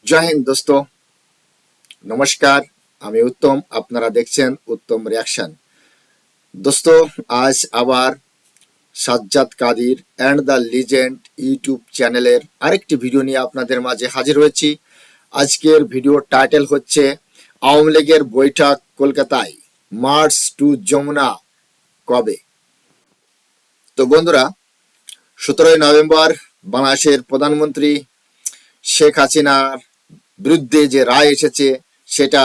জয় হিন্দ দোস্ত, নমস্কার। আমি উত্তম, আপনারা দেখছেন উত্তম রিয়াকশন। দোস্ত, আজ আবার Sajjad Kadir and the legend YouTube চ্যানেলের আরেকটি ভিডিও নিয়ে আপনাদের মাঝে হাজির হয়েছি। আজকের ভিডিওর টাইটেল হচ্ছে আওয়ামী লীগের বৈঠক কলকাতায়, মার্চ টু যমুনা কবে। তো বন্ধুরা, 17 নভেম্বর বাংলাদেশের প্রধানমন্ত্রী শেখ হাসিনার বিরুদ্ধে যে রায় এসেছে সেটা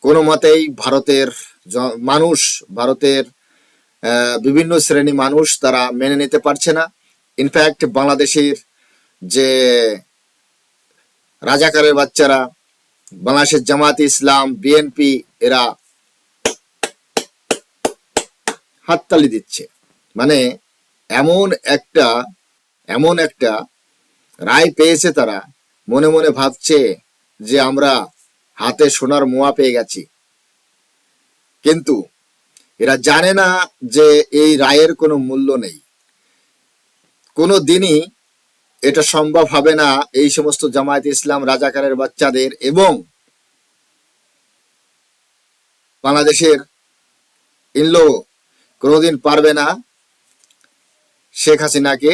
কোনো মতেই ভারতের ভারতের বিভিন্ন শ্রেণী মানুষ তারা মেনে নিতে পারছে না। ইনফ্যাক্ট বাংলাদেশের যে রাজাকারের বাচ্চারা, বাংলাদেশের জামাত ইসলাম, বিএনপি, এরা হাততালি দিচ্ছে। মানে এমন একটা রায় পেয়েছে, তারা মনে মনে ভাবছে যে আমরা হাতে সোনার মোয়া পেয়ে গেছি। কিন্তু এরা জানে না যে এই রায়ের কোনো মূল্য নেই, কোনো দিনই এটা সম্ভব হবে না এই সমস্ত জামায়াত ইসলাম রাজাকারের বাচ্চাদের এবং বাংলাদেশের ইনলো কোনোদিন পারবে না শেখ হাসিনাকে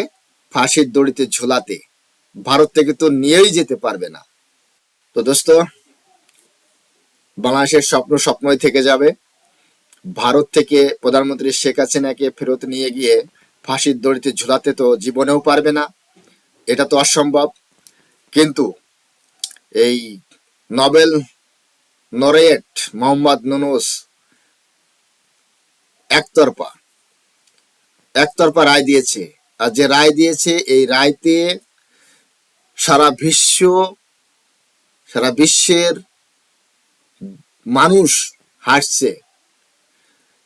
ফাঁসির দড়িতে ঝোলাতে। ভারত থেকে তো নিয়েই যেতে পারবে না। তো দোস্ত, বাংলাদেশের স্বপ্নই থেকে যাবে। ভারত থেকে প্রধানমন্ত্রী শেখ হাসিনাকে ফেরত নিয়ে গিয়ে ফাঁসির দড়িতে ঝুলাতে তো জীবনেও পারবে না, এটা তো অসম্ভব। কিন্তু এই নোবেল লরেট মোহাম্মদ ইউনূস একতরফা রায় দিয়েছে। আর যে রায় দিয়েছে, এই রায়তে সারা বিশ্বের মানুষ হাসছে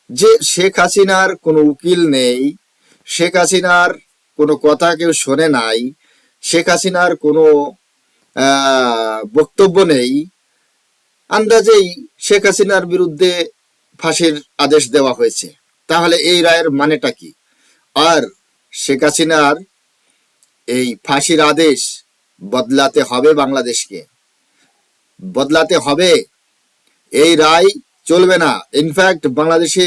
যে শেখ হাসিনার কোনো উকিল নেই, শেখ হাসিনার কোনো কথা কেউ শোনে নাই, শেখ হাসিনার কোনো বক্তব্য নেই, আন্দাজেই শেখ হাসিনার বিরুদ্ধে ফাঁসির আদেশ দেওয়া হয়েছে। তাহলে এই রায়ের মানেটা কি? আর শেখ হাসিনার এই ফাঁসির আদেশ বদলাতে হবে, বাংলাদেশকে বদলাতে হবে। এই রায় চলবে না। ইনফ্যাক্ট বাংলাদেশে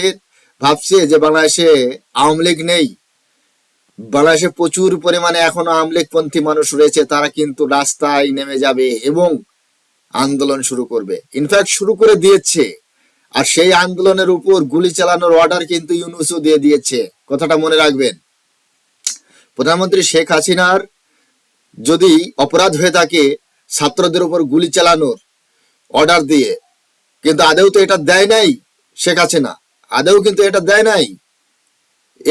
ভাবছে যে বাংলাদেশে আওয়ামী লীগ নেই, বাংলাদেশে প্রচুর পরিমাণে এখনো আওয়ামী লীগপন্থী মানুষ রয়েছে, তারা কিন্তু রাস্তায় নেমে যাবে এবং আন্দোলন শুরু করবে। ইনফ্যাক্ট শুরু করে দিয়েছে। আর সেই আন্দোলনের উপর গুলি চালানোর অর্ডার কিন্তু ইউনূসও দিয়ে দিয়েছে। কথাটা মনে রাখবেন। প্রধানমন্ত্রী শেখ হাসিনার যদি অপরাধ হয়ে থাকে ছাত্রদের উপর গুলি চালানোর অর্ডার দিয়ে, কিন্তু আদেও তো এটা দেয় নাই শেখ হাসিনা, আদেও কিন্তু এটা দেয় নাই।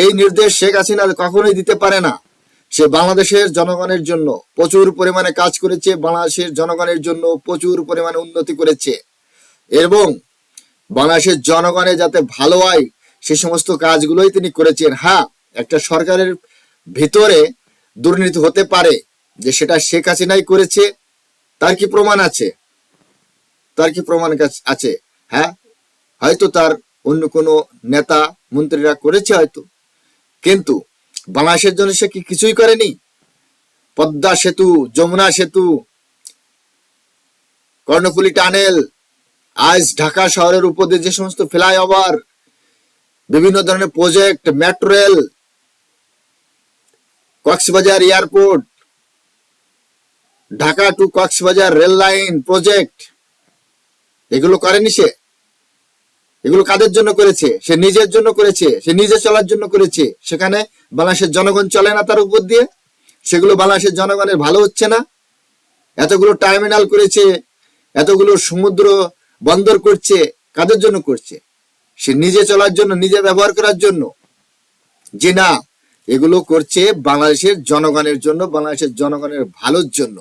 এই নির্দেশ শেখ হাসিনা কখনোই দিতে পারে না। সে বাংলাদেশের জনগণের জন্য প্রচুর পরিমাণে কাজ করেছে, বাংলাদেশের জনগণের জন্য প্রচুর পরিমাণে উন্নতি করেছে এবং বাংলাদেশের জনগণের যাতে ভালো হয় সে সমস্ত কাজগুলোই তিনি করেছেন। হ্যাঁ, একটা সরকারের ভিতরে দুর্নীতি হতে পারে, যে সেটা শেখ হাসিনাই করেছে, তার কি প্রমাণ আছে? হ্যাঁ, হয়তো তার অন্য কোনো নেতা মন্ত্রীরা করেছে হয়তো, কিন্তু বাংলাদেশের জন্য সে কি কিছুই করেনি? পদ্মা সেতু, যমুনা সেতু, কর্ণফুলী টানেল, আজ ঢাকা শহরের উপর দিয়ে যে সমস্ত ফ্লাইওভার, বিভিন্ন ধরনের project, metro rail, Cox's Bazar airport, Dhaka to Cox's Bazar rail line project, এগুলো করেনি সে। এগুলো কাদের জন্য করেছে? সে নিজের জন্য করেছে, সে নিজে চলার জন্য করেছে। সেখানে বাংলাদেশের জনগণ চলে না তার উপর দিয়ে, সেগুলো বাংলাদেশের জনগণের ভালো হচ্ছে না। এতগুলো টার্মিনাল করেছে, এতগুলো সমুদ্র বন্দর করছে, কাদের জন্য করছে? সে নিজে চলার জন্য, নিজে ব্যবহার করার জন্য। যে না, এগুলো করছে বাংলাদেশের জনগণের জন্য, বাংলাদেশের জনগণের ভালোর জন্য।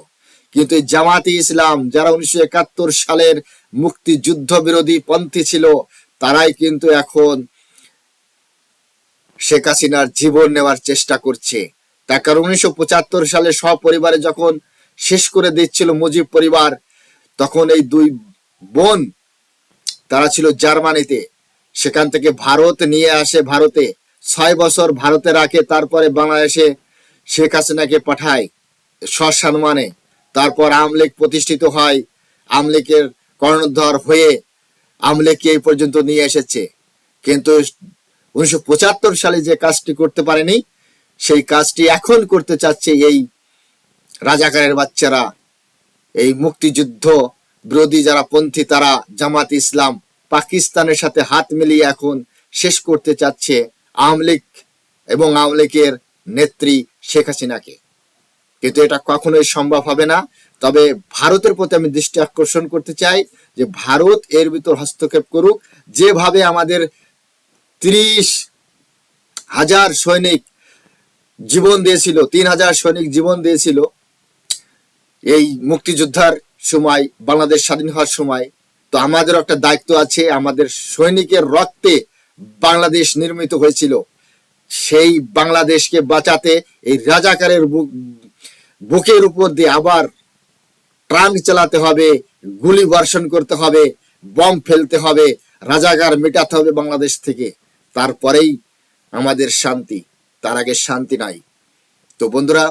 কিন্তু এই জামাতে ইসলাম যারা 1971 সালের মুক্তিযুদ্ধ বিরোধী পন্থী ছিল, তারাই কিন্তু এখন শেখ হাসিনার জীবন নেওয়ার চেষ্টা করছে। তার কারণ 1975 সালে সপরিবারে যখন শেষ করে দিচ্ছিল মুজিব পরিবার, তখন এই দুই বোন তারা ছিল জার্মানিতে, সেখান থেকে ভারত নিয়ে আসে, ভারতে 6 বছর ভারতে রাখে, তারপরে বাংলাদেশে শেখ হাসিনাকে পাঠায় সসম্মানে। তারপর আওয়ামী লীগ প্রতিষ্ঠিত হয়, আওয়ামী লীগের কর্ণধার হয়ে আওয়ামী লীগকে এই পর্যন্ত নিয়ে এসেছে। কিন্তু 1975 সালে যে কাজটি করতে পারেনি, সেই কাজটি এখন করতে চাচ্ছে এই রাজাকারের বাচ্চারা, এই মুক্তিযুদ্ধ বিরোধী যারা পন্থী, তারা জামাত ইসলাম পাকিস্তানের সাথে হাত মিলিয়ে এখন শেষ করতে চাচ্ছে আওয়ামী লীগ এবং আওয়ামী লীগের নেত্রী শেখ হাসিনাকে। কিন্তু এটা কখনোই সম্ভব হবে না। তবে ভারতের প্রতি আমি দৃষ্টি আকর্ষণ করতে চাই যে ভারত এর ভিতর হস্তক্ষেপ করুক। যেভাবে আমাদের 30,000 সৈনিক জীবন দিয়েছিল, 3,000 সৈনিক জীবন দিয়েছিল এই মুক্তিযোদ্ধার সময়, বাংলাদেশ স্বাধীন হওয়ার সময়, তো আমাদের একটা দায়িত্ব আছে। আমাদের সৈনিকের রক্তে বাংলাদেশ নির্মিত হয়েছিল। সেই বাংলাদেশকে বাঁচাতে এই রাজাকারের বুকের উপর দিয়ে আবার ট্রাঙ্ক চালাতে হবে, গুলি বর্ষণ করতে হবে, বম ফেলতে হবে, রাজাকার মেটাতে হবে বাংলাদেশ থেকে। তারপরেই আমাদের শান্তি, তার আগে শান্তি নাই। তো বন্ধুরা,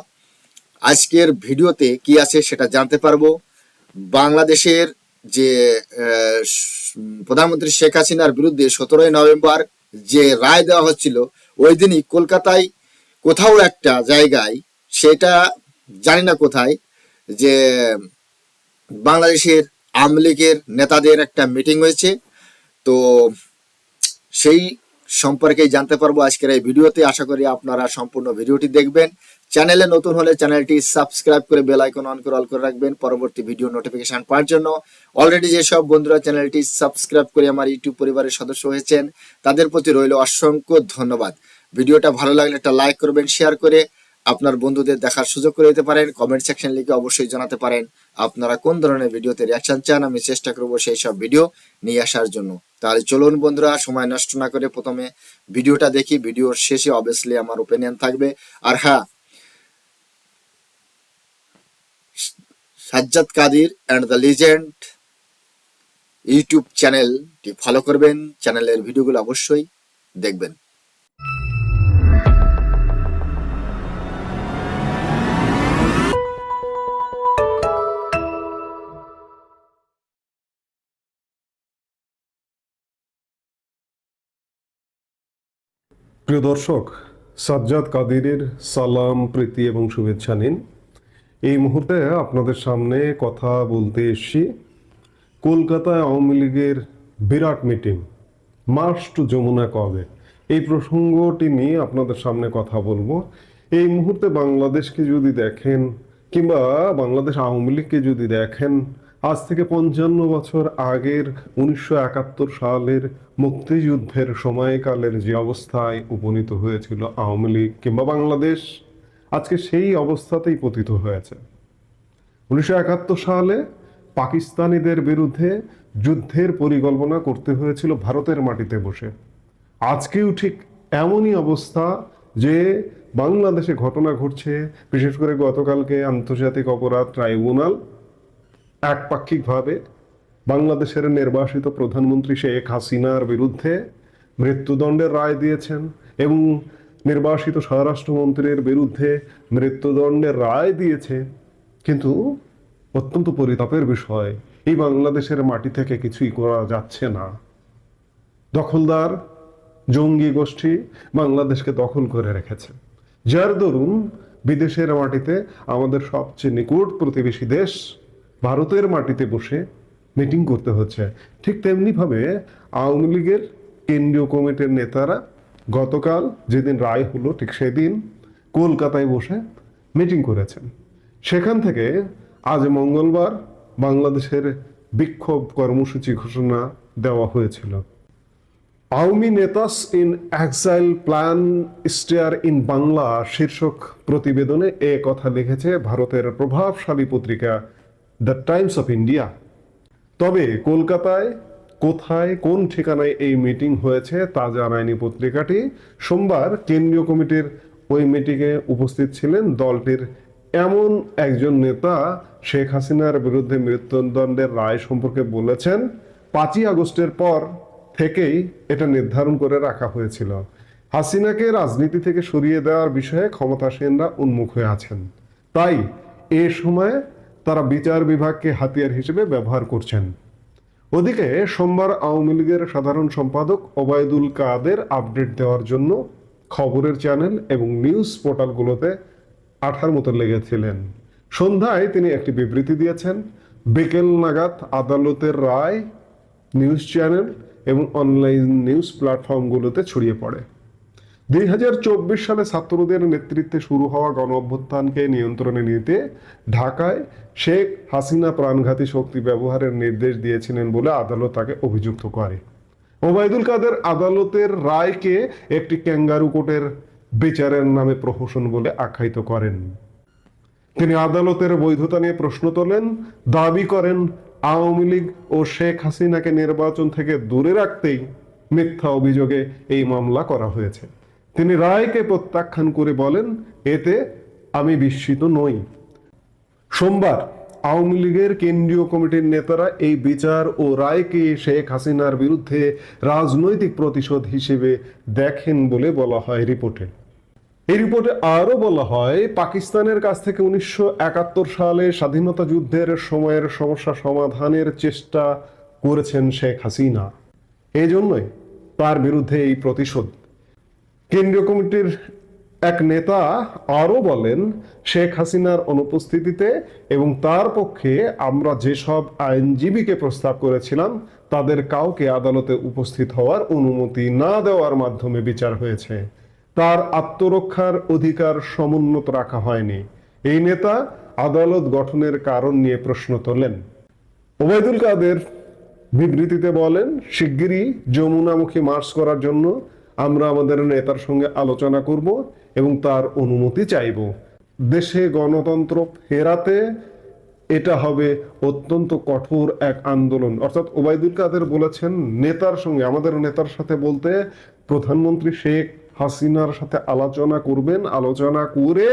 আজকের ভিডিওতে কি আছে সেটা জানতে পারবো। বাংলাদেশের যে প্রধানমন্ত্রী শেখ হাসিনার বিরুদ্ধে 17 নভেম্বর যে রায় দেওয়া হচ্ছিল, ওই দিনই কলকাতায় কোথাও একটা জায়গায়, সেটা জানি না কোথায়, যে বাংলাদেশের আওয়ামী লীগের নেতাদের একটা মিটিং হয়েছে। তো সেই সম্পর্কে জানতে পারবো আজকের এই ভিডিওতে। আশা করি আপনারা সম্পূর্ণ ভিডিওটি দেখবেন। চ্যানেলে নতুন হলে চ্যানেলটি সাবস্ক্রাইব করে বেল আইকন অন করে অল করে রাখবেন পরবর্তী ভিডিও নোটিফিকেশন পাওয়ার জন্য। অলরেডি যেসব বন্ধুরা চ্যানেলটি সাবস্ক্রাইব করে আমার ইউটিউব পরিবারের সদস্য হয়েছেন, তাদের প্রতি রইল অসংখ্য ধন্যবাদ। ভিডিওটা ভালো লাগলে একটা লাইক করবেন, শেয়ার করে আপনার বন্ধুদের দেখার সুযোগ করে দিতে পারেন। কমেন্ট সেকশন লিখে অবশ্যই জানাতে পারেন আপনারা কোন ধরনের ভিডিওতে রিয়াকশন চান। আমি চেষ্টা করব সেই সব ভিডিও নিয়ে আসার জন্য। তাহলে চলুন বন্ধুরা, সময় নষ্ট না করে প্রথমে ভিডিওটা দেখি। ভিডিওর শেষে অবভিয়াসলি আমার ওপিনিয়ন থাকবে। আর হ্যাঁ, Sajjad Kadir and the legend YouTube চ্যানেলটি ফলো করবেন, চ্যানেলের ভিডিওগুলো অবশ্যই দেখবেন। প্রিয় দর্শক, সাজ্জাদ কাদিরের সালাম, প্রীতি এবং শুভেচ্ছা নিন। এই মুহূর্তে আপনাদের সামনে কথা বলতে এসেছি কলকাতায় আওয়ামী লীগের বিরাট মিটিং, মার্চ টু যমুনা কবে, এই প্রসঙ্গটি নিয়ে আপনাদের সামনে কথা বলবো। এই মুহূর্তে বাংলাদেশকে যদি দেখেন, কিংবা বাংলাদেশ আওয়ামী লীগকে যদি দেখেন, আজ থেকে 55 বছর আগের 1971 সালের মুক্তিযুদ্ধের সময়কালের যে অবস্থায় উপনীত হয়েছিল আওয়ামী লীগ কিংবা বাংলাদেশ, আজকে সেই অবস্থাতেই পতিত হয়েছে। 1971 সালে পাকিস্তানিদের বিরুদ্ধে যুদ্ধের পরিকল্পনা করতে হয়েছিল ভারতের মাটিতে বসে। আজকেও ঠিক এমনই অবস্থা যে বাংলাদেশে ঘটনা ঘটছে। বিশেষ করে গতকালকে আন্তর্জাতিক অপরাধ ট্রাইব্যুনাল একপাক্ষিকভাবে বাংলাদেশের নির্বাসিত প্রধানমন্ত্রী শেখ হাসিনার বিরুদ্ধে মৃত্যুদণ্ডের রায় দিয়েছেন এবং নির্বাসিত স্বরাষ্ট্রমন্ত্রীর বিরুদ্ধে মৃত্যুদণ্ডের রায় দিয়েছে। কিন্তু অত্যন্ত পরিতাপের বিষয়, এই বাংলাদেশের মাটি থেকে কিছুই করা যাচ্ছে না। দখলদার জঙ্গি গোষ্ঠী বাংলাদেশকে দখল করে রেখেছে, যার দরুন বিদেশের মাটিতে আমাদের সবচেয়ে নিকট প্রতিবেশী দেশ ভারতের মাটিতে বসে মিটিং করতে হচ্ছে। ঠিক তেমনিভাবে আওয়ামী লীগের কেন্দ্রীয় কমিটির নেতারা গতকাল যেদিন রায় হলো, ঠিক সেদিন কলকাতায় বসে মিটিং করেছেন। সেখান থেকে আজ মঙ্গলবার বাংলাদেশের বিক্ষোভ কর্মসূচি ঘোষণা দেওয়া হয়েছিল। Awami netas in exile plan stir in Bangla শীর্ষক প্রতিবেদনে এ কথা লিখেছে ভারতের প্রভাবশালী পত্রিকা দ্য টাইমস অফ ইন্ডিয়া। তবে কলকাতায় কোথায়, কোন ঠিকানায় এই মিটিং হয়েছে তা জানায়নি পত্রিকাটি। সোমবার কেন্দ্রীয় কমিটির ওই মিটিংয়ে উপস্থিত ছিলেন দলটির এমন একজন নেতা, শেখ হাসিনার বিরুদ্ধে মৃত্যুদণ্ডের রায় সম্পর্কে বলেছেন 5ই আগস্টের পর থেকেই এটা নির্ধারণ করে রাখা হয়েছিল। হাসিনাকে রাজনীতি থেকে সরিয়ে দেওয়ার বিষয়ে ক্ষমতাসীনরা উন্মুখ হয়ে আছেন। তাই এ সময় তারা বিচার বিভাগকে হাতিয়ার হিসেবে ব্যবহার করছেন। ওদিকে সোমবার আওয়ামী লীগের সাধারণ সম্পাদক ওবায়দুল কাদের আপডেট দেওয়ার জন্য খবরের চ্যানেল এবং নিউজ পোর্টালগুলোতে আঠার মতো লেগেছিলেন। সন্ধ্যায় তিনি একটি বিবৃতি দিয়েছেন। বিকেল নাগাদ আদালতের রায় নিউজ চ্যানেল এবং অনলাইন নিউজ প্ল্যাটফর্মগুলোতে ছড়িয়ে পড়ে। 2024 সালে ছাত্রদের নেতৃত্বে শুরু হওয়া গণ অভ্যুত্থানকে নিয়ন্ত্রণে নিতে ঢাকায় শেখ হাসিনা প্রাণঘাতী শক্তি ব্যবহারের নির্দেশ দিয়েছিলেন বলে আদালত তাকে অভিযুক্ত করে। ওবায়দুল কাদের আদালতের রায়কে একটি ক্যাঙ্গারু কোর্টের বিচারের নামে প্রহসন বলে আখ্যায়িত করেন। তিনি আদালতের বৈধতা নিয়ে প্রশ্ন তোলেন, দাবি করেন আওয়ামী লীগ ও শেখ হাসিনাকে নির্বাচন থেকে দূরে রাখতেই মিথ্যা অভিযোগে এই মামলা করা হয়েছে। তিনি রায়কে প্রত্যাখ্যান করে বলেন, এতে আমি বিস্মিত নই। সোমবার আওয়ামী লীগের কেন্দ্রীয় কমিটির নেতারা এই বিচার ও রায়কে শেখ হাসিনার বিরুদ্ধে রাজনৈতিক প্রতিশোধ হিসেবে দেখেন বলে বলা হয় রিপোর্টে। এই রিপোর্টে আরো বলা হয়, পাকিস্তানের কাছ থেকে 1971 সালে স্বাধীনতা যুদ্ধের সময়ের সমস্যা সমাধানের চেষ্টা করেছেন শেখ হাসিনা। এই জন্যই তার বিরুদ্ধে এই প্রতিশোধ। কেন্দ্রীয় কমিটির এক নেতা আরো বলেন, শেখ হাসিনার অনুপস্থিতিতে এবং তার পক্ষে আমরা যেসব আইনজীবীকে প্রস্তাব করেছিলাম তাদের কাউকে আদালতে উপস্থিত হওয়ার অনুমতি না দেওয়ার মাধ্যমে বিচার হয়েছে। তার আত্মরক্ষার অধিকার সমুন্নত রাখা হয়নি। এই নেতা আদালত গঠনের কারণ নিয়ে প্রশ্ন তোলেন। ওবায়দুল কাদের বিবৃতিতে বলেন, শিগগিরই যমুনামুখী মার্চ করার জন্য আমরা আমাদের নেতার সঙ্গে আলোচনা করব এবং তার অনুমতি চাইব। দেশে গণতন্ত্র ফেরাতে এটা হবে অত্যন্ত কঠোর এক আন্দোলন। অর্থাৎ ওবায়দুল কাদের বলেছেন, নেতার সঙ্গে, আমাদের নেতার সাথে বলতে প্রধানমন্ত্রী শেখ হাসিনার সাথে আলোচনা করবেন, আলোচনা করে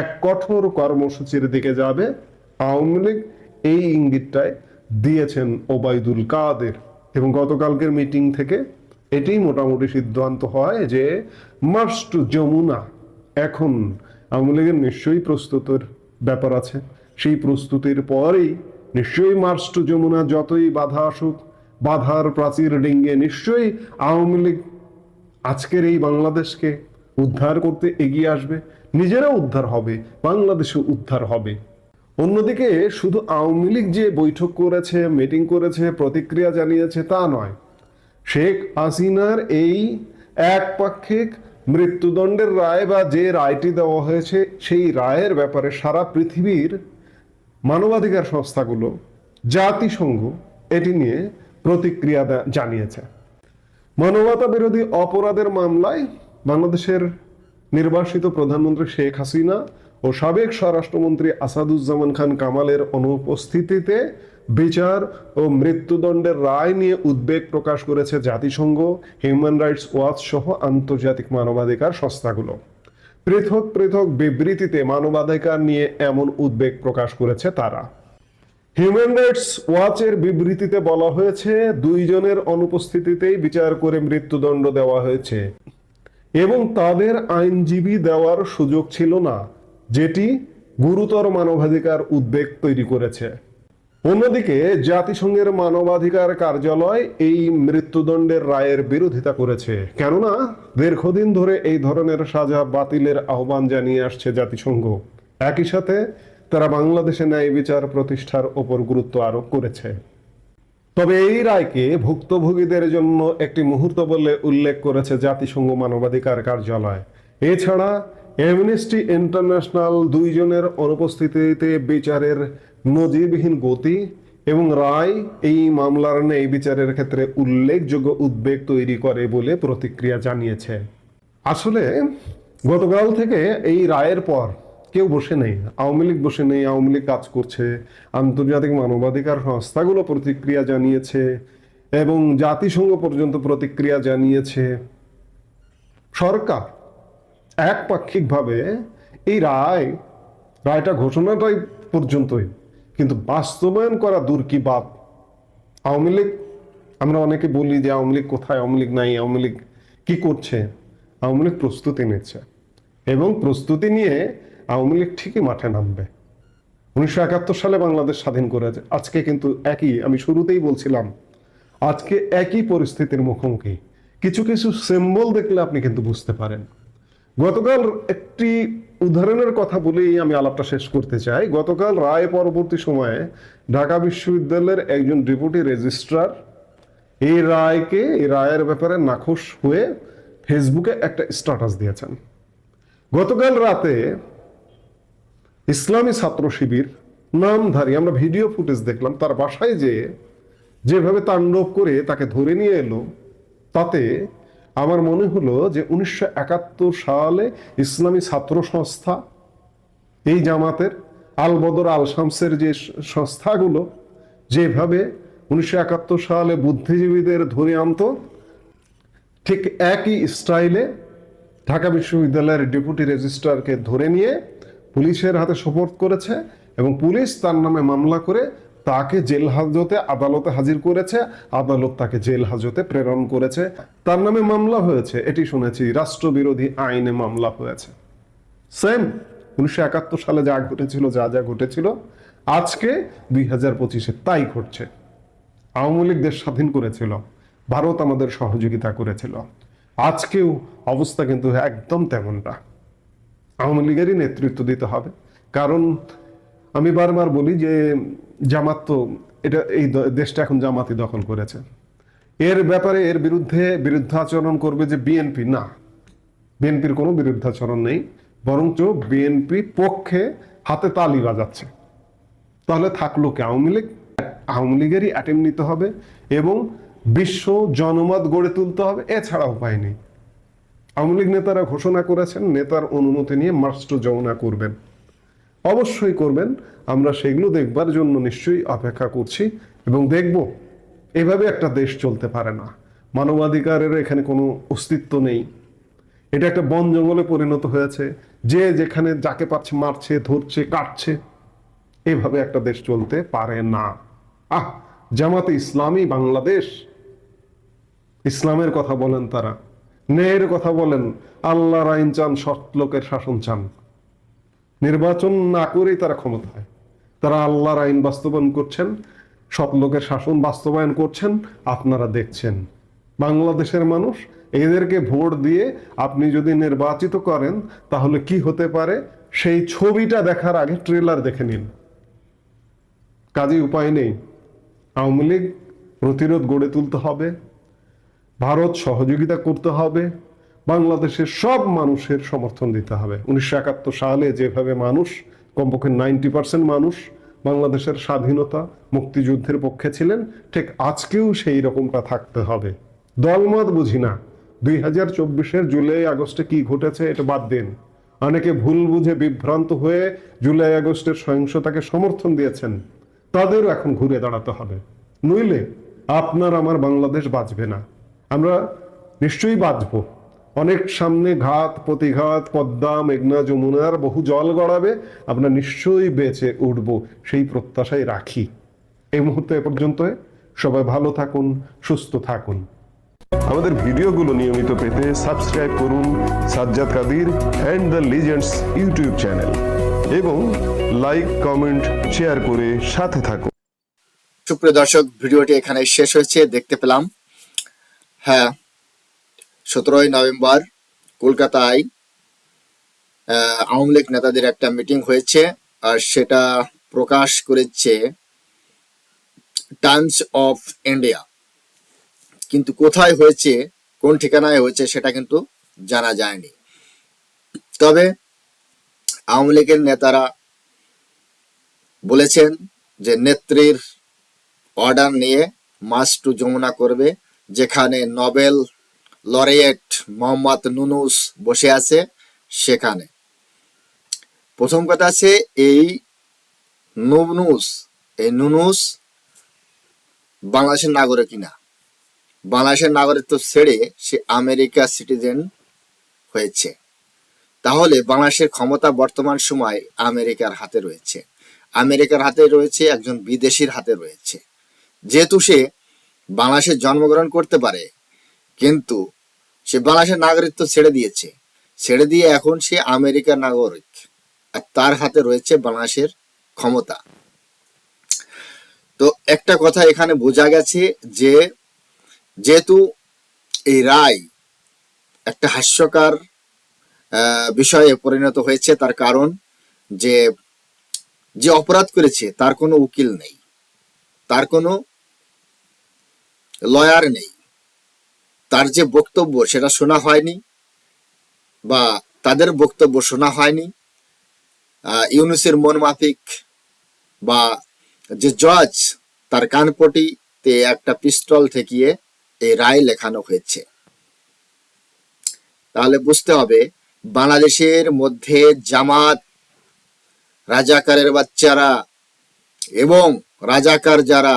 এক কঠোর কর্মসূচির দিকে যাবে আওয়ামী লীগ। এই ইঙ্গিতটাই দিয়েছেন ওবায়দুল কাদের। এবং গতকালকের মিটিং থেকে এটি মোটামুটি সিদ্ধান্ত হয় যে মার্চ টু যমুনা। এখন আওয়ামী লীগের নিশ্চয়ই প্রস্তুতির ব্যাপার আছে। সেই প্রস্তুতির পরেই নিশ্চয়ই মার্চ টু যমুনা, যতই বাধা আসুক, বাধার প্রাচীর ডিঙ্গে নিশ্চয়ই আওয়ামী লীগ আজকের এই বাংলাদেশকে উদ্ধার করতে এগিয়ে আসবে। নিজেরাও উদ্ধার হবে, বাংলাদেশও উদ্ধার হবে। অন্যদিকে শুধু আওয়ামী লীগ যে বৈঠক করেছে, মিটিং করেছে, প্রতিক্রিয়া জানিয়েছে তা নয়। শেখ হাসিনার এই একপাক্ষিক মৃত্যুদণ্ডের রায় বা যে রায়টি দেওয়া হয়েছে সেই রায়ের ব্যাপারে সারা পৃথিবীর মানবাধিকার সংস্থাগুলো, জাতিসংঘ এটি নিয়ে প্রতিক্রিয়া জানিয়েছে। মানবতা বিরোধী অপরাধের মামলায় বাংলাদেশের নির্বাসিত প্রধানমন্ত্রী শেখ হাসিনা ও সাবেক স্বরাষ্ট্রমন্ত্রী আসাদুজ্জামান খান কামালের অনুপস্থিতিতে বিচার ও মৃত্যুদণ্ডের রায় নিয়ে উদ্বেগ প্রকাশ করেছে জাতিসংঘ, হিউম্যান রাইটস ওয়াচ সহ আন্তর্জাতিক মানবাধিকার সংস্থাগুলো। পৃথক পৃথক বিবৃতিতে মানবাধিকার নিয়ে এমন উদ্বেগ প্রকাশ করেছে তারা। হিউম্যান রাইটস ওয়াচের বিবৃতিতে বলা হয়েছে, দুইজনের অনুপস্থিতিতেই বিচার করে মৃত্যুদণ্ড দেওয়া হয়েছে এবং তাদের আইনজীবী দেওয়ার সুযোগ ছিল না, যেটি গুরুতর মানবাধিকার উদ্বেগ তৈরি করেছে। অন্যদিকে জাতিসংঘের মানবাধিকার কার্যালয় এই মৃত্যুদণ্ডের রায়ের বিরোধিতা করেছে, কেননা দীর্ঘদিন ধরে এই ধরনের সাজা বাতিলের আহ্বান জানিয়ে আসছে জাতিসংঘ। একই সাথে তারা বাংলাদেশে ন্যায় বিচার প্রতিষ্ঠার ওপর গুরুত্ব আরোপ করেছে। তবে এই রায়কে ভুক্তভোগীদের জন্য একটি মুহূর্ত বলে উল্লেখ করেছে জাতিসংঘ মানবাধিকার কার্যালয়। এছাড়া অ্যামনেস্টি ইন্টারন্যাশনাল দুইজনের অনুপস্থিতিতে বিচারের নজিরবিহীন গতি এবং রায় এই মামলার ন্যায় বিচারের ক্ষেত্রে উল্লেখযোগ্য উদ্বেগ তৈরি করে বলে প্রতিক্রিয়া জানিয়েছে। আসলে গতকাল থেকে এই রায়ের পর কেউ বসে নেই, আওয়ামী লীগ বসে নেই, আওয়ামী লীগ কাজ করছে, আন্তর্জাতিক মানবাধিকার সংস্থাগুলো প্রতিক্রিয়া জানিয়েছে এবং জাতিসংঘ পর্যন্ত প্রতিক্রিয়া জানিয়েছে। সরকার একপাক্ষিকভাবে এই রায়টা ঘোষণাটাই পর্যন্তই, কিন্তু বাস্তবায়ন করা দূর কি বাদ। আওয়ামী লীগ, আমরা অনেকে বলি যে আওয়ামী লীগ কোথায়, আওয়ামী লীগ নাই, আওয়ামী লীগ কি করছে? আওয়ামী লীগ প্রস্তুতি নিচ্ছে এবং প্রস্তুতি নিয়ে আওয়ামী লীগ ঠিকই মাঠে নামবে। 1971 সালে বাংলাদেশ স্বাধীন করেছে, আজকে কিন্তু একই, আমি শুরুতেই বলছিলাম, আজকে একই পরিস্থিতির মুখোমুখি। কিছু কিছু সিম্বল দেখলে আপনি কিন্তু বুঝতে পারেন। গতকাল একটি উদাহরণের কথা বলেই আমি আলাপটা শেষ করতে চাই। গতকাল রায় পরবর্তী সময়ে ঢাকা বিশ্ববিদ্যালয়ের একজন ডেপুটি রেজিস্ট্রার এই রায়ের ব্যাপারে নাখোশ হয়ে ফেসবুকে একটা স্ট্যাটাস দিয়েছেন। গতকাল রাতে ইসলামী ছাত্র শিবির নামধারী, আমরা ভিডিও ফুটেজ দেখলাম, তার বাসায় যেভাবে তাণ্ডব করে তাকে ধরে নিয়ে এলো, তাতে আমার মনে হলো যে 1971 সালে ইসলামী ছাত্র সংস্থা, এই জামাতের আল বদর আল শামসের যে সংস্থাগুলো যেভাবে 1971 সালে বুদ্ধিজীবীদের ধরে আনতো, ঠিক একই স্টাইলে ঢাকা বিশ্ববিদ্যালয়ের ডেপুটি রেজিস্ট্রারকে ধরে নিয়ে পুলিশের হাতে সোপর্দ করেছে এবং পুলিশ তার নামে মামলা করে তাকে জেল হাজতে আদালতে হাজির করেছে। আদালত তাকে জেল হাজতে প্রেরণ করেছে। তার নামে মামলা হয়েছে, এটি শুনেছি, রাষ্ট্রবিরোধী আইনে মামলা হয়েছে। সেম 1971 সালে যা ঘটেছিল, যা ঘটেছিল, আজকে 2025-এ তাই ঘটছে। আওয়ামী লীগ দেশ স্বাধীন করেছিল, ভারত আমাদের সহযোগিতা করেছিল, আজকেও অবস্থা কিন্তু একদম তেমনটা। আওয়ামী লীগেরই নেতৃত্ব দিতে হবে, কারণ আমি বারবার বলি যে জামাত তো এই দেশটা এখন জামাতই দখল করেছে। এর ব্যাপারে এর বিরুদ্ধাচরণ করবে যে বিএনপি, না, বিএনপির কোনো বিরুদ্ধাচরণ নেই, বরঞ্চ বিএনপি পক্ষে হাতে তালি বাজাচ্ছে। তাহলে থাকলো কি আওয়ামী লীগ? আওয়ামী লীগেরই অ্যাটেম্প নিতে হবে এবং বিশ্ব জনমত গড়ে তুলতে হবে, এছাড়া উপায় নেই। আওয়ামী লীগ নেতারা ঘোষণা করেছেন নেতার অনুমতি নিয়ে মার্চ টু যমুনা করবেন, অবশ্যই করবেন। আমরা সেগুলো দেখবার জন্য নিশ্চয়ই অপেক্ষা করছি এবং দেখব। এভাবে একটা দেশ চলতে পারে না, মানবাধিকারের এখানে কোনো অস্তিত্ব নেই, এটা একটা বন জঙ্গলে পরিণত হয়েছে, যে যেখানে যাকে পাচ্ছে মারছে, ধরছে, কাটছে। এভাবে একটা দেশ চলতে পারে না। জামাতে ইসলামী বাংলাদেশ, ইসলামের কথা বলেন তারা, ন্যায়ের কথা বলেন, আল্লাহর আইন চান, সৎ লোকের শাসন চান। নির্বাচন না করেই তারা ক্ষমতায়, তারা আল্লাহর আইন বাস্তবায়ন করছেন, সৎ লোকের শাসন বাস্তবায়ন করছেন, আপনারা দেখছেন। বাংলাদেশের মানুষ এদেরকে ভোট দিয়ে আপনি যদি নির্বাচিত করেন তাহলে কি হতে পারে সেই ছবিটা দেখার আগে ট্রেলার দেখে নিন। কাজে উপায় নেই, আওয়ামী লীগ প্রতিরোধ গড়ে তুলতে হবে, ভারত সহযোগিতা করতে হবে, বাংলাদেশের সব মানুষের সমর্থন দিতে হবে। 1971 সালে যেভাবে মানুষ, কমপক্ষে 90% মানুষ বাংলাদেশের স্বাধীনতা মুক্তিযুদ্ধের পক্ষে ছিলেন, ঠিক আজকেও সেই রকমটা থাকতে হবে। দলমত বুঝি না, 2024-এর জুলাই আগস্টে কি ঘটেছে এটা বাদ দিন। অনেকে ভুল বুঝে বিভ্রান্ত হয়ে জুলাই আগস্টের সহিংসতাকে সমর্থন দিয়েছেন, তাদেরও এখন ঘুরে দাঁড়াতে হবে, নইলে আপনার আমার বাংলাদেশ বাঁচবে না। আমরা নিশ্চয়ই বাঁচবো, অনেক সামনে ঘাত প্রতিঘাত, পদ্মা মেঘনা যমুনার বহু জল গড়াবে, আমরা নিশ্চয়ই বেঁচে উঠব, সেই প্রত্যাশাই রাখি। এই মুহূর্তে এ পর্যন্ত, সবাই ভালো থাকুন, সুস্থ থাকুন। আমাদের ভিডিওগুলো নিয়মিত পেতে সাবস্ক্রাইব করুন Sajjad Kadir and the legends YouTube channel এবং লাইক, কমেন্ট, শেয়ার করে সাথে থাকুন। সুপ্রিয় দর্শক, ভিডিওটি এখানে শেষ হয়েছে, দেখতে পেলাম। হ্যাঁ, 17ই নভেম্বর কলকাতায় আওয়ামী লীগ নেতাদের একটা মিটিং হয়েছে, আর সেটা প্রকাশ করেছে টাইমস অফ ইন্ডিয়া। কিন্তু কোথায় হয়েছে, কোন ঠিকানায় হয়েছে সেটা কিন্তু জানা যায়নি। তবে আওয়ামী লীগের নেতারা বলেছেন যে নেত্রীর অর্ডার নিয়ে মার্চ টু যমুনা করবে, যেখানে নোবেল লরেট মোহাম্মদ নুনুস বসে আছে সেখানে। প্রথম কথা আছে, এই নুনুস বাংলাদেশের নাগরিক কিনা। বাংলাদেশের নাগরিকত্ব ছেড়ে সে আমেরিকা সিটিজেন হয়েছে। তাহলে বাংলাদেশের ক্ষমতা বর্তমান সময় আমেরিকার হাতে রয়েছে, আমেরিকার হাতে রয়েছে, একজন বিদেশির হাতে রয়েছে। যেহেতু সে বাংলাদেশে জন্মগ্রহণ করতে পারে, কিন্তু সে বাংলাদেশের নাগরিকত্ব ছেড়ে দিয়েছে, ছেড়ে দিয়ে এখন সে আমেরিকার নাগরিক, আর তার হাতে রয়েছে বাংলাদেশের ক্ষমতা। তো একটা কথা এখানে বোঝা গেছে যে যেহেতু এই রায় একটা হাস্যকর বিষয়ে পরিণত হয়েছে, তার কারণ যে যে অপরাধ করেছে তার কোনো উকিল নেই, তার কোনো লয়ার নেই, তার যে বক্তব্য সেটা শোনা হয়নি বা তাদের বক্তব্য শোনা হয়নি। ইউনূসের মন মাফিক বা যে জজ তার কানপটিতে একটা পিস্তল ঠেকিয়ে এই রায় লেখানো হয়েছে। তাহলে বুঝতে হবে বাংলাদেশের মধ্যে জামাত, রাজাকারের বাচ্চারা এবং রাজাকার যারা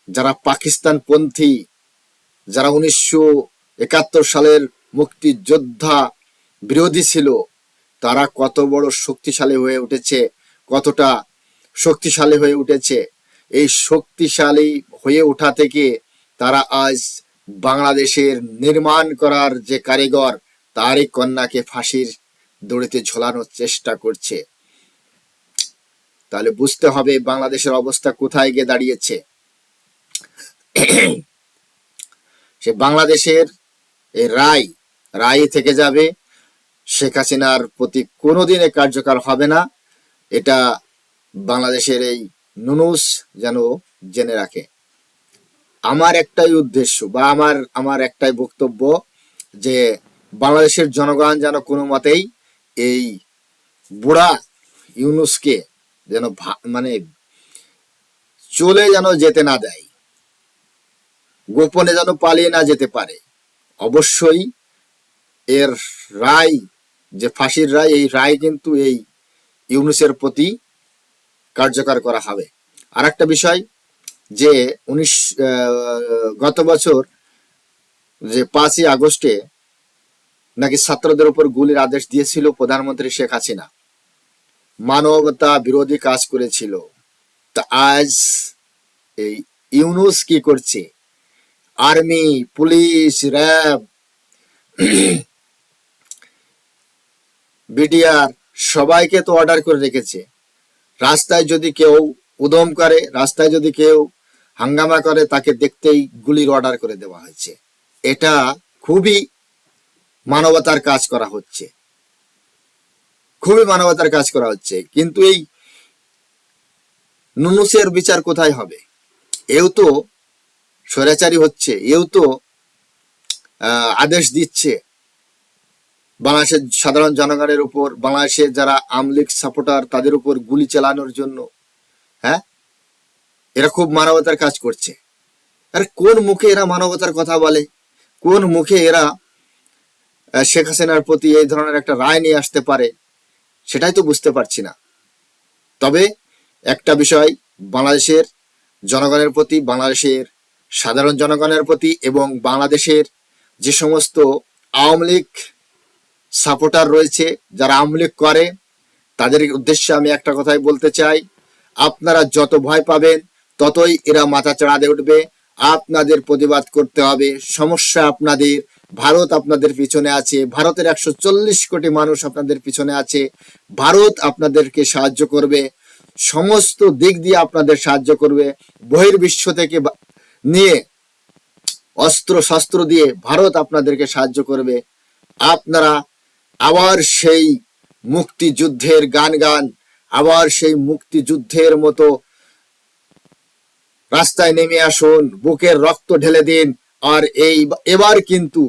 যারা পাকিস্তানপন্থী, যারা 1971 সালের মুক্তিযোদ্ধা বিরোধী ছিল, তারা কত বড় শক্তিশালী হয়ে উঠেছে, কতটা শক্তিশালী হয়ে উঠেছে। এই শক্তিশালী হয়ে ওঠা থেকে তারা আজ বাংলাদেশের নির্মাণ করার যে কারিগর, তারই কন্যাকে ফাঁসির দড়িতে ঝোলানোর চেষ্টা করছে। তাহলে বুঝতে হবে বাংলাদেশের অবস্থা কোথায় গিয়ে দাঁড়িয়েছে। সে বাংলাদেশের এই রায় থেকে যাবে, শেখ হাসিনার প্রতি কোনোদিনে কার্যকর হবে না। এটা বাংলাদেশের এই নুনুস যেন জেনে রাখে। আমার একটাই উদ্দেশ্য বা আমার একটাই বক্তব্য যে বাংলাদেশের জনগণ যেন কোনো মতেই এই বুড়া ইউনূসকে যেন মানে চলে যেন যেতে না দেয়, গোপনে যেন পালিয়ে না যেতে পারে। অবশ্যই এর রায় যে ফাঁসির রায়, এই রায় কিন্তু এই ইউনূসের প্রতি কার্যকর করা হবে। আর একটা বিষয় যে গত বছর যে 5ই আগস্টে নাকি ছাত্রদের উপর গুলির আদেশ দিয়েছিল প্রধানমন্ত্রী শেখ হাসিনা, মানবতা বিরোধী কাজ করেছিল। তা আজ এই ইউনূস কি করছে? আর্মি, পুলিশ, র্যাব, বিডিআর সবাইকে তো অর্ডার করে রেখেছে, রাস্তায় যদি কেউ উদম করে, রাস্তায় যদি কেউ হাঙ্গামা করে, তাকে দেখতেই গুলির অর্ডার করে দেওয়া হয়েছে। এটা খুবই মানবতার কাজ করা হচ্ছে, খুবই মানবতার কাজ করা হচ্ছে। কিন্তু এই নুনুসের বিচার কোথায় হবে? এও তো স্বৈরাচারী হচ্ছে, এও তো আদেশ দিচ্ছে বাংলাদেশের সাধারণ জনগণের উপর, বাংলাদেশের যারা আওয়ামী লীগ সাপোর্টার তাদের উপর গুলি চালানোর জন্য। হ্যাঁ, এরা খুব মানবতার কাজ করছে। আর কোন মুখে এরা মানবতার কথা বলে? কোন মুখে এরা শেখ হাসিনার প্রতি এই ধরনের একটা রায় নিয়ে আসতে পারে? সেটাই তো বুঝতে পারছি না। তবে একটা বিষয় বাংলাদেশের জনগণের প্রতি, বাংলাদেশের সাধারণ জনগণের প্রতি এবং বাংলাদেশের যে সমস্ত আওয়ামী লীগ সাপোর্টার রয়েছে, যারা আওয়ামী লীগ করে, তাদের উদ্দেশ্যে আমি একটা কথাই বলতে চাই, আপনারা যত ভয় পাবেন ততই এরা মাথা চড়াতে উঠবে। আপনাদের প্রতিবাদ করতে হবে। সমস্যা আপনাদের, ভারত আপনাদের পিছনে আছে, ভারতের 140 কোটি মানুষ আপনাদের পিছনে আছে, ভারত আপনাদেরকে সাহায্য করবে, সমস্ত দিক দিয়ে আপনাদের সাহায্য করবে। বহির্বিশ্ব থেকে নিয়ে অস্ত্র শস্ত্র দিয়ে ভারত আপনাদেরকে সাহায্য করবে। আপনারা আবার সেই মুক্তিযুদ্ধের গান, আবার সেই মুক্তিযুদ্ধের মতো রাস্তায় নেমে আসুন, বুকের রক্ত ঢেলে দিন। আর এবার কিন্তু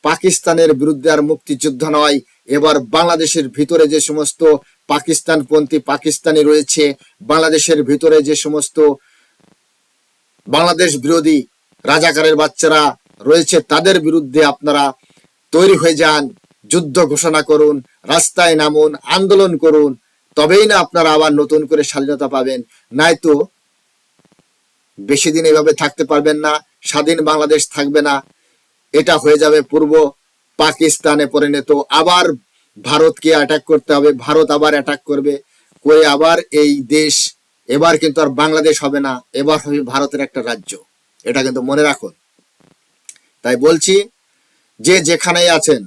পাকিস্তানের বিরুদ্ধে আর মুক্তিযুদ্ধ নয়, এবার বাংলাদেশের ভিতরে যে সমস্ত পাকিস্তানপন্থী পাকিস্তানি রয়েছে, বাংলাদেশের ভিতরে যে সমস্ত বাংলাদেশ বিরোধী রাজাকারের বাচ্চারা রয়েছে, তাদের বিরুদ্ধে আপনারা তৈরি হয়ে যান, যুদ্ধ ঘোষণা করুন, রাস্তায় নামুন, আন্দোলন করুন। তবেই না আপনারা আবার নতুন করে স্বাধীনতা পাবেন। নয়তো বেশি দিন এভাবে থাকতে পারবেন না, স্বাধীন বাংলাদেশ থাকবে না, এটা হয়ে যাবে পূর্ব পাকিস্তানে পরিণত। আবার ভারতকে অ্যাটাক করতে হবে, ভারত আবার অ্যাটাক করবে, করে আবার এই দেশ, এবার কিন্তু আর বাংলাদেশ হবে না, এবার হবে ভারতের একটা রাজ্য। এটা কিন্তু মনে রাখুন। তাই বলছি, যে যেখানেই আছেন,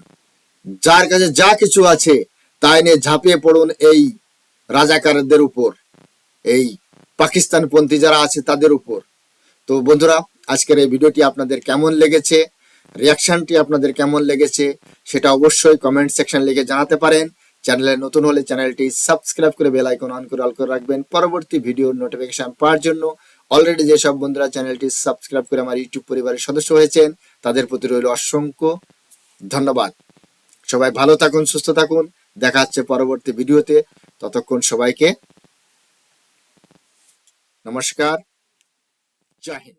যার কাছে যা কিছু আছে তাই নিয়ে ঝাঁপিয়ে পড়ুন এই রাজাকারদের উপর। এই পাকিস্তানপন্থী যারা আছে তাদের উপর। তো বন্ধুরা, আজকের এই ভিডিওটি আপনাদের কেমন লেগেছে, রিয়াকশনটি আপনাদের কেমন লেগেছে, সেটা অবশ্যই কমেন্ট সেকশন লিখে জানাতে পারেন। চ্যানেলে নতুন হলে চ্যানেলটি সাবস্ক্রাইব করে বেল আইকন অন করে অল করে রাখবেন পরবর্তী ভিডিওর নোটিফিকেশন পাওয়ার জন্য। অলরেডি যেসব বন্ধুরা চ্যানেলটি সাবস্ক্রাইব করে আমার ইউটিউব পরিবারের সদস্য হয়েছেন তাদের প্রতি রইল অসংখ্য ধন্যবাদ। সবাই ভালো থাকুন, সুস্থ থাকুন, দেখা হচ্ছে পরবর্তী ভিডিওতে। ততক্ষণ সবাইকে নমস্কার, জয় হিন্দ।